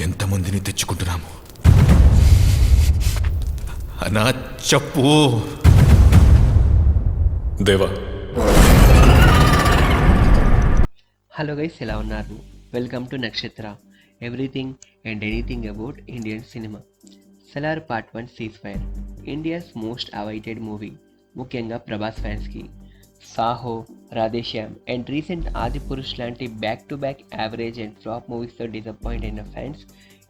ఎంతమందిని తెచ్చుకుంటున్నాము అనా చెప్పు దేవా. హలో గైస్, ఎలా ఉన్నారు? వెల్కమ్ టు నక్షత్ర, everything and anything about Indian cinema. Salaar part 1 cease fire, India's most awaited movie, ముఖ్యంగా ప్రభాస్ ఫ్యాన్స్కి. Saaho, Radhe Shyam and recent Adipurush లాంటి back to back average and flop మూవీస్తో డిసప్పాయింట్ అయిన ఫ్యాన్స్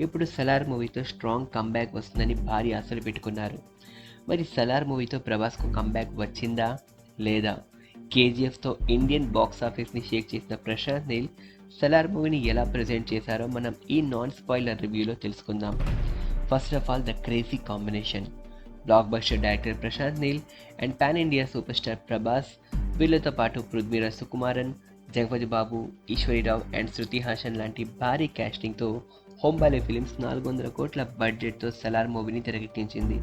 ఇప్పుడు సలార్ మూవీతో స్ట్రాంగ్ కంబ్యాక్ వస్తుందని భారీ ఆశలు పెట్టుకున్నారు. మరి సలార్ మూవీతో ప్రభాస్కు కంబ్యాక్ వచ్చిందా లేదా? కేజీఎఫ్తో ఇండియన్ బాక్స్ ఆఫీస్ని షేక్ చేసిన ప్రశాంత్ నీల్ సలార్ మూవీని ఎలా ప్రజెంట్ చేశారో మనం ఈ నాన్ స్పాయిలర్ రివ్యూలో తెలుసుకుందాం. First of all, the crazy combination. Blockbuster director Prashanth Neel and pan India superstar Prabhas, వీళ్ళతో పాటు పృథ్వీరాజ్ సుకుమారన్, జగపతి బాబు, ఈశ్వరీరావు అండ్ శృతి హాసన్ లాంటి భారీ క్యాస్టింగ్తో హోంబాలే ఫిలిమ్స్ 400 కోట్ల బడ్జెట్తో సలార్ మూవీని తెరకెక్కించింది.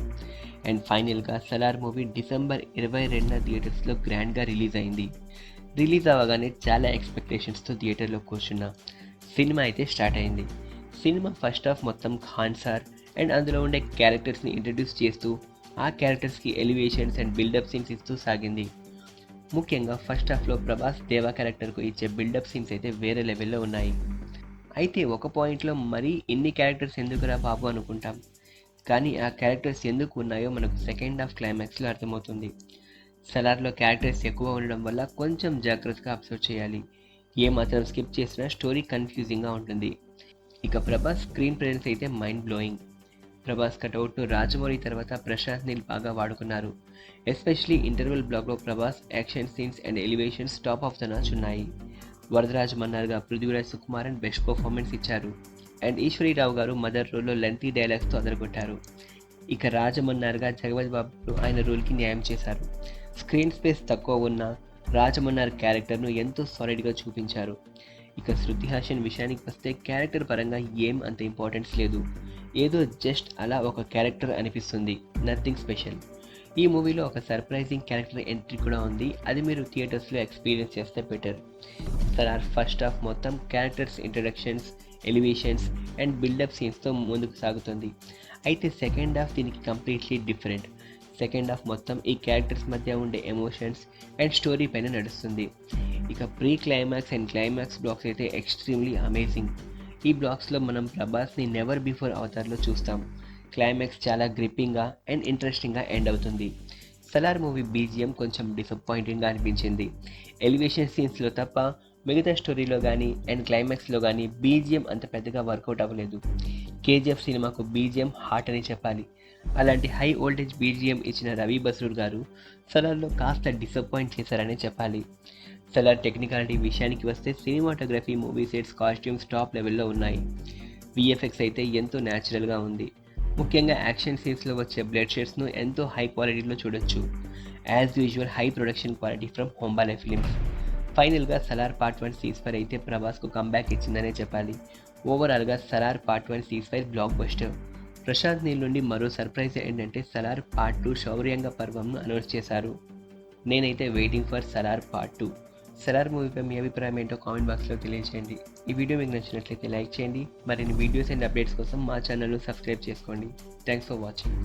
అండ్ ఫైనల్గా సలార్ మూవీ డిసెంబర్ 22న థియేటర్స్లో గ్రాండ్గా రిలీజ్ అయింది. రిలీజ్ అవ్వగానే చాలా ఎక్స్పెక్టేషన్స్తో థియేటర్లో కూర్చున్నా. సినిమా అయితే స్టార్ట్ అయింది. సినిమా ఫస్ట్ హాఫ్ మొత్తం ఖాన్ సార్ అండ్ అందులో ఉండే క్యారెక్టర్స్ని ఇంట్రడ్యూస్ చేస్తూ ఆ క్యారెక్టర్స్కి ఎలివేషన్స్ అండ్ బిల్డప్ సీన్స్ ఇస్తూ సాగింది. ముఖ్యంగా ఫస్ట్ హాఫ్లో ప్రభాస్ దేవా క్యారెక్టర్కు ఇచ్చే బిల్డప్ సీన్స్ అయితే వేరే లెవెల్లో ఉన్నాయి. అయితే ఒక పాయింట్లో మరీ ఇన్ని క్యారెక్టర్స్ ఎందుకురా బాబు అనుకుంటాం, కానీ ఆ క్యారెక్టర్స్ ఎందుకు ఉన్నాయో మనకు సెకండ్ హాఫ్ క్లైమాక్స్లో అర్థమవుతుంది. సలార్లో క్యారెక్టర్స్ ఎక్కువ ఉండడం వల్ల కొంచెం జాగ్రత్తగా అబ్జర్వ్ చేయాలి. ఏ మాత్రం స్కిప్ చేసినా స్టోరీ కన్ఫ్యూజింగ్గా ఉంటుంది. ఇక ప్రభాస్ స్క్రీన్ ప్రెజెన్స్ అయితే మైండ్ బ్లోయింగ్. ప్రభాస్ కటౌట్ను రాజమౌళి తర్వాత ప్రశాంత్ నీల్ బాగా వాడుకున్నారు. ఎస్పెషలీ ఇంటర్వెల్ బ్లాక్లో Prabhas action scenes and elevations top of the notch ఉన్నాయి. వరదరాజ్ మన్నార్గా పృథ్వీరాజ్ సుకుమారన్ బెస్ట్ పర్ఫార్మెన్స్ ఇచ్చారు. అండ్ ఈశ్వరీరావు గారు మదర్ రోల్లో లెంతీ డైలాగ్స్తో అదరగొట్టారు. ఇక రాజమన్నార్గా జగపతి బాబు ఆయన రోల్కి న్యాయం చేశారు. స్క్రీన్ స్పేస్ తక్కువ ఉన్న రాజమన్నార్ క్యారెక్టర్ను ఎంతో సాలిడ్గా చూపించారు. ఇక శృతి హాసన్ విషయానికి వస్తే క్యారెక్టర్ పరంగా ఏం అంత ఇంపార్టెన్స్ లేదు. ఏదో జస్ట్ అలా ఒక క్యారెక్టర్ అనిపిస్తుంది, నథింగ్ స్పెషల్. ఈ మూవీలో ఒక సర్ప్రైజింగ్ క్యారెక్టర్ ఎంట్రీ కూడా ఉంది. అది మీరు థియేటర్స్లో ఎక్స్పీరియన్స్ చేస్తే బెటర్. సలార్ ఫస్ట్ హాఫ్ మొత్తం characters introductions, elevations and buildup సీన్స్తో ముందుకు సాగుతుంది. అయితే సెకండ్ హాఫ్ దీనికి కంప్లీట్లీ డిఫరెంట్. సెకండ్ హాఫ్ మొత్తం ఈ క్యారెక్టర్స్ మధ్య ఉండే ఎమోషన్స్ అండ్ స్టోరీ పైన నడుస్తుంది. ఇక pre climax and climax blocks అయితే ఎక్స్ట్రీమ్లీ అమేజింగ్. ఈ బ్లాక్స్లో మనం ప్రభాస్ని నెవర్ బిఫోర్ అవతార్లో చూస్తాం. క్లైమాక్స్ చాలా గ్రిప్పింగ్గా అండ్ ఇంట్రెస్టింగ్గా ఎండ్ అవుతుంది. సలార్ మూవీ బీజిఎం కొంచెం డిసప్పాయింటింగ్గా అనిపించింది. ఎలివేషన్ సీన్స్లో తప్ప మిగతా స్టోరీలో కానీ అండ్ క్లైమాక్స్లో కానీ బీజిఎం అంత పెద్దగా వర్కౌట్ అవ్వలేదు. కేజీఎఫ్ సినిమాకు బీజిఎం హార్ట్ అని చెప్పాలి. అలాంటి హై వోల్టేజ్ బీజిఎం ఇచ్చిన రవి బస్రూర్ గారు సలార్లో కాస్త డిసప్పాయింట్ చేశారనే చెప్పాలి. సలార్ టెక్నికాలిటీ విషయానికి వస్తే cinematography, movie sets, costumes top లెవెల్లో ఉన్నాయి. విఎఫ్ఎక్స్ అయితే ఎంతో న్యాచురల్గా ఉంది. ముఖ్యంగా యాక్షన్ సీన్స్లో వచ్చే బ్లడ్ షేడ్స్ను ఎంతో హై క్వాలిటీలో చూడొచ్చు. As usual high production quality from Hombale films. ఫైనల్గా సలార్ పార్ట్ 1 సీజ్ ఫైర్ అయితే ప్రభాస్కు కంబ్యాక్ ఇచ్చిందనే చెప్పాలి. ఓవరాల్గా Salaar part 1 cease fire blockbuster. Prashanth Neel నుండి మరో సర్ప్రైజ్ ఏంటంటే సలార్ పార్ట్ 2 శౌర్యంగ పర్వంను అనౌన్స్ చేశారు. నేనైతే waiting for Salaar part 2. Salaar మూవీపై మీ అభిప్రాయం ఏంటో కామెంట్ బాక్స్లో తెలియజేయండి. ఈ వీడియో మీకు నచ్చినట్లయితే లైక్ చేయండి. మరిన్ని వీడియోస్ అండ్ అప్డేట్స్ కోసం మా ఛానల్ను సబ్స్క్రైబ్ చేసుకోండి. Thanks for watching.